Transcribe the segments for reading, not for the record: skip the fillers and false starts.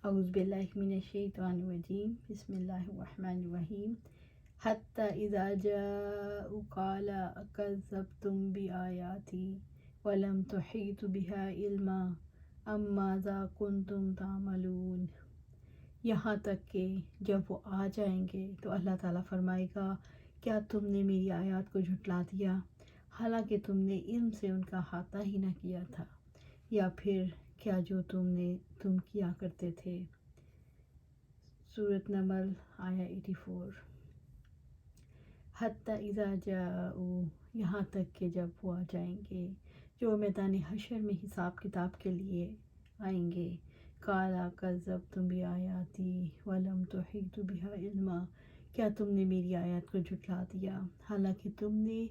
اعوذ باللہ من الشیطان الرجیم، بسم اللہ الرحمن الرحیم۔ حتی اذا جاءوا قال اکذبتم بآیاتی ولم تحیطوا بها علما ام ماذا کنتم تعملون۔ یہاں تک کہ جب وہ آ جائیں گے تو اللہ تعالیٰ فرمائے گا، کیا تم نے میری آیات کو جھٹلا دیا حالانکہ تم نے علم سے ان کا احاطہ ہی نہ کیا تھا، یا پھر کیا جو تم کیا کرتے تھے۔ سورۃ نمل آیا 84۔ حتی اذا جاءوا، یہاں تک کہ جب وہ آ جائیں گے جو میدان حشر میں حساب کتاب کے لیے آئیں گے۔ قال کذبتم بآیاتی ولم تحیطوا بها علما، کیا تم نے میری آیات کو جھٹلا دیا حالانکہ تم نے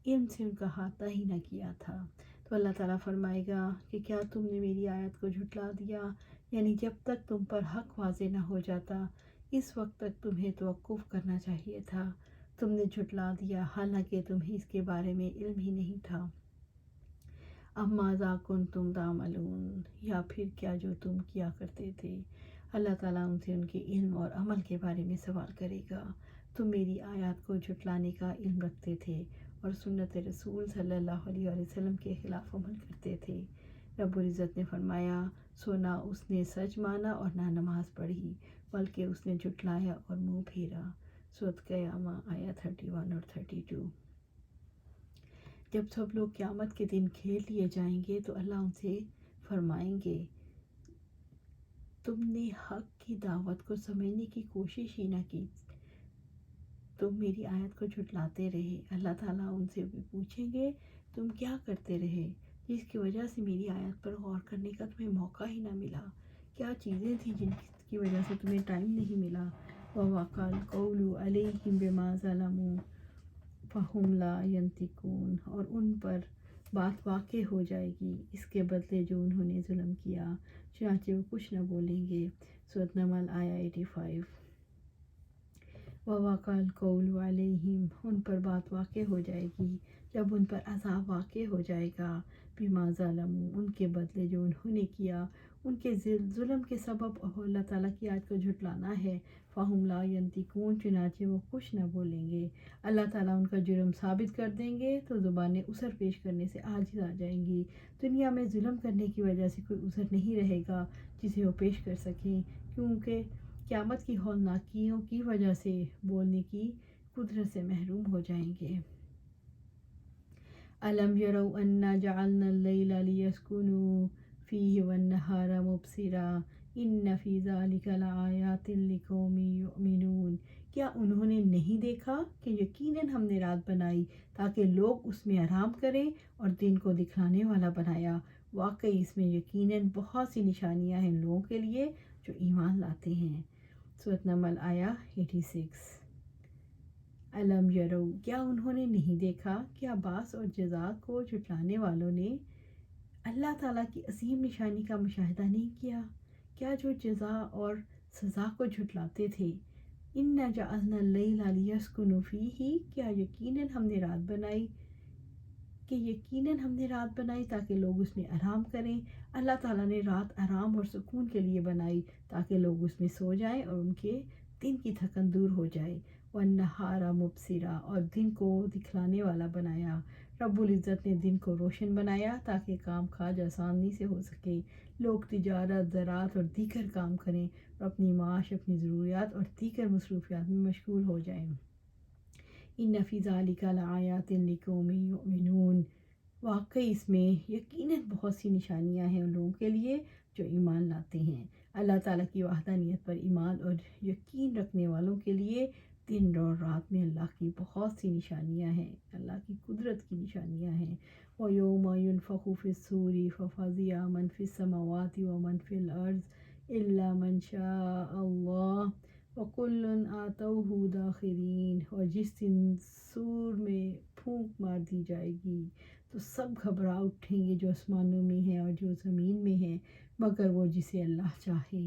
علم سے ان کا احاطہ ہی نہ کیا تھا۔ تو اللہ تعالیٰ فرمائے گا کہ کیا تم نے میری آیت کو جھٹلا دیا، یعنی جب تک تم پر حق واضح نہ ہو جاتا اس وقت تک تمہیں توقف کرنا چاہیے تھا، تم نے جھٹلا دیا حالانکہ تمہیں اس کے بارے میں علم ہی نہیں تھا۔ ام ماذا کنتم تعملون، یا پھر کیا جو تم کیا کرتے تھے۔ اللہ تعالیٰ ان سے ان کے علم اور عمل کے بارے میں سوال کرے گا۔ تم میری آیات کو جھٹلانے کا علم رکھتے تھے اور سنت رسول صلی اللہ علیہ وسلم کے خلاف عمل کرتے تھے۔ رب العزت نے فرمایا، سو نہ اس نے سچ مانا اور نہ نماز پڑھی بلکہ اس نے جھٹلایا اور منہ پھیرا۔ سورۃ قیامہ آیا 31 اور 32۔ جب سب لوگ قیامت کے دن کھیل لیے جائیں گے تو اللہ ان سے فرمائیں گے، تم نے حق کی دعوت کو سمجھنے کی کوشش ہی نہ کی، تم میری آیت کو جھٹلاتے رہے۔ اللہ تعالیٰ ان سے بھی پوچھیں گے، تم کیا کرتے رہے جس کی وجہ سے میری آیت پر غور کرنے کا تمہیں موقع ہی نہ ملا، کیا چیزیں تھیں جن کی وجہ سے تمہیں ٹائم نہیں ملا۔ وَوَقَعَ الْقَوْلُ عَلَيْهِمْ بِمَا ظَلَمُوا فَهُمْ لَا يَنطِقُونَ، اور ان پر بات واقع ہو جائے گی اس کے بدلے جو انہوں نے ظلم کیا، چنانچہ وہ کچھ نہ بولیں گے۔ سورۃ نمل آیا 85۔ وَوَقَعَ الْقَوْلُ عَلَيْهِمْ، ان پر بات واقع ہو جائے گی جب ان پر عذاب واقع ہو جائے گا، بِمَا ظَلَمُوا، ان کے بدلے جو انہوں نے کیا، ان کے ظلم کے سبب اللہ تعالیٰ کی آیت کو جھٹلانا ہے۔ فَهُمْ لَا يَنطِقُونَ، چنانچہ وہ کچھ نہ بولیں گے۔ اللہ تعالیٰ ان کا جرم ثابت کر دیں گے تو زبانیں عذر پیش کرنے سے عاجز آ جائیں گی۔ دنیا میں ظلم کرنے کی وجہ سے کوئی عذر نہیں رہے گا جسے وہ پیش کر سکیں، کیونکہ قیامت کی ہولناکیوں کی وجہ سے بولنے کی قدرت سے محروم ہو جائیں گے۔ أَلَمْ يَرَوْا أَنَّا جَعَلْنَا اللَّيْلَ لِيَسْكُنُوا فِيهِ وَالنَّهَارَ مُبْصِرًا إِنَّ فِي ذَلِكَ لَآيَاتٍ لِقَوْمٍ يُؤْمِنُونَ، کیا انہوں نے نہیں دیکھا کہ یقیناً ہم نے رات بنائی تاکہ لوگ اس میں آرام کریں اور دن کو دکھلانے والا بنایا، واقعی اس میں یقیناً بہت سی نشانیاں ہیں لوگوں کے لیے جو ایمان لاتے ہیں۔ سورۃ نمل آیا 86۔ علم یرو، کیا انہوں نے نہیں دیکھا، کیا باس اور جزا کو جھٹلانے والوں نے اللہ تعالیٰ کی عظیم نشانی کا مشاہدہ نہیں کیا، کیا جو جزا اور سزا کو جھٹلاتے تھے۔ اِنَّا جَعَلْنَا اللَّيْلَ لِيَسْكُنُوا فِيهِ، کیا یقیناً ہم نے رات بنائی تاکہ لوگ اس میں آرام کریں۔ اللہ تعالیٰ نے رات آرام اور سکون کے لیے بنائی تاکہ لوگ اس میں سو جائیں اور ان کے دن کی تھکن دور ہو جائے۔ وَالنَّهَارَ مُبْصِرًا، اور دن کو دکھلانے والا بنایا۔ رب العزت نے دن کو روشن بنایا تاکہ کام کاج آسانی سے ہو سکے، لوگ تجارت، زراعت اور دیگر کام کریں اور اپنی معاش، اپنی ضروریات اور دیگر مصروفیات میں مشغول ہو جائیں۔ إِنَّ فِي ذَلِكَ لَآيَاتٍ لِقَوْمٍ يُؤْمِنُونَ، واقعی اس میں یقیناً بہت سی نشانیاں ہیں ان لوگوں کے لیے جو ایمان لاتے ہیں۔ اللہ تعالیٰ کی وحدانیت پر ایمان اور یقین رکھنے والوں کے لیے دن اور رات میں اللہ کی بہت سی نشانیاں ہیں، اللہ کی قدرت کی نشانیاں ہیں۔ وَيَوْمَ يُنفَخُ فِي الصُّورِ فَفَزِعَ مَنْ فِي السَّمَاوَاتِ وَمَنْ فِي الْأَرْضِ إِلَّا مَنْ شَاءَ اللَّهُ وَكُلٌّ آتَوْهُ دَاخِرِينَ، اور جس دن سور میں پھونک مار دی جائے گی تو سب گھبرا اٹھیں گے جو آسمانوں میں ہیں اور جو زمین میں ہیں، مگر وہ جسے اللہ چاہے،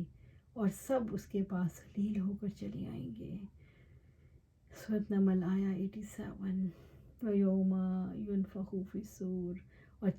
اور سب اس کے پاس ذلیل ہو کر چلے آئیں گے۔ سورۃ نمل آیا 87۔ وَيَوْمَ يُنفَخُ فِي الصُّورِ، اور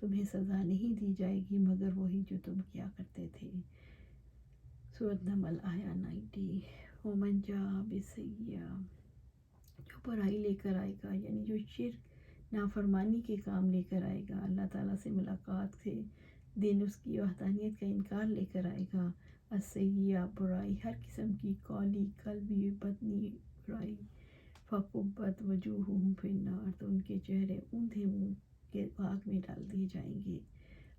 تمہیں سزا نہیں دی جائے گی مگر وہی جو تم کیا کرتے تھے۔ سورۃ نمل آیا 90۔ ومن جاء بالسیئۃ، جو برائی لے کر آئے گا، یعنی جو شرک نافرمانی کے کام لے کر آئے گا، اللہ تعالیٰ سے ملاقات سے دن اس کی وحدانیت کا انکار لے کر آئے گا، السیئۃ برائی، ہر قسم کی قولی، قلبی، بدنی برائی، فکبت وجوہہم فی النار، تو ان کے چہرے اوندھے منہ کے آگ میں ڈال دیے جائیں گے۔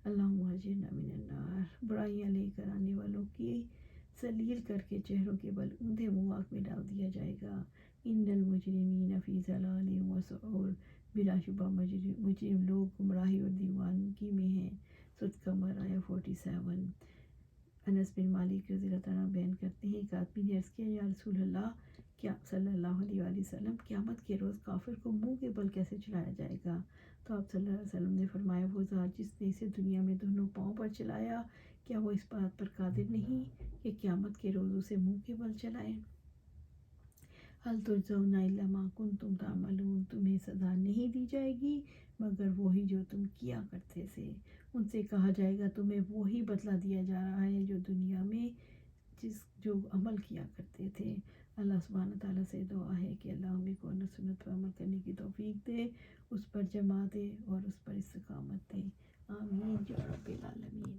اللہم اجرنا من النار، برائیاں لے کر آنے والوں کی ذلیل کر کے چہروں کے بل اوندھے منہ آگ میں ڈال دیا جائے گا۔ ان المجرمین فی ضلال و سعور، بلا شبہ مجرم لوگ گمراہی اور دیوانگی میں ہیں۔ سورۃ قمر آیا 47۔ انس بن مالک رضی اللہ تعالیٰ بیان کرتے ہیں، ایک آدمی نے عرض کیا، یا رسول اللہ، کیا صلی اللہ علیہ وآلہ وسلم، قیامت کے روز کافر کو منہ کے بل کیسے چلایا جائے گا؟ تو آپ صلی اللہ علیہ وسلم نے فرمایا، وہ ذات جس نے اسے دنیا میں دونوں پاؤں پر چلایا، کیا وہ اس بات پر قادر نہیں کہ قیامت کے روز اسے منہ کے بل چلائے؟ هل تجزون الا ما کنتم تعملون، تمہیں سزا نہیں دی جائے گی مگر وہی جو تم کیا کرتے تھے۔ ان سے کہا جائے گا، تمہیں وہی بدلہ دیا جا رہا ہے جو دنیا میں جو عمل کیا کرتے تھے۔ اللہ سبحانہ تعالیٰ سے دعا ہے کہ اللہ ہمیں قرآن و سنت پر عمل کرنے کی توفیق دے، اس پر جمع دے اور اس پر استقامت دے۔ آمین یا رب العالمین۔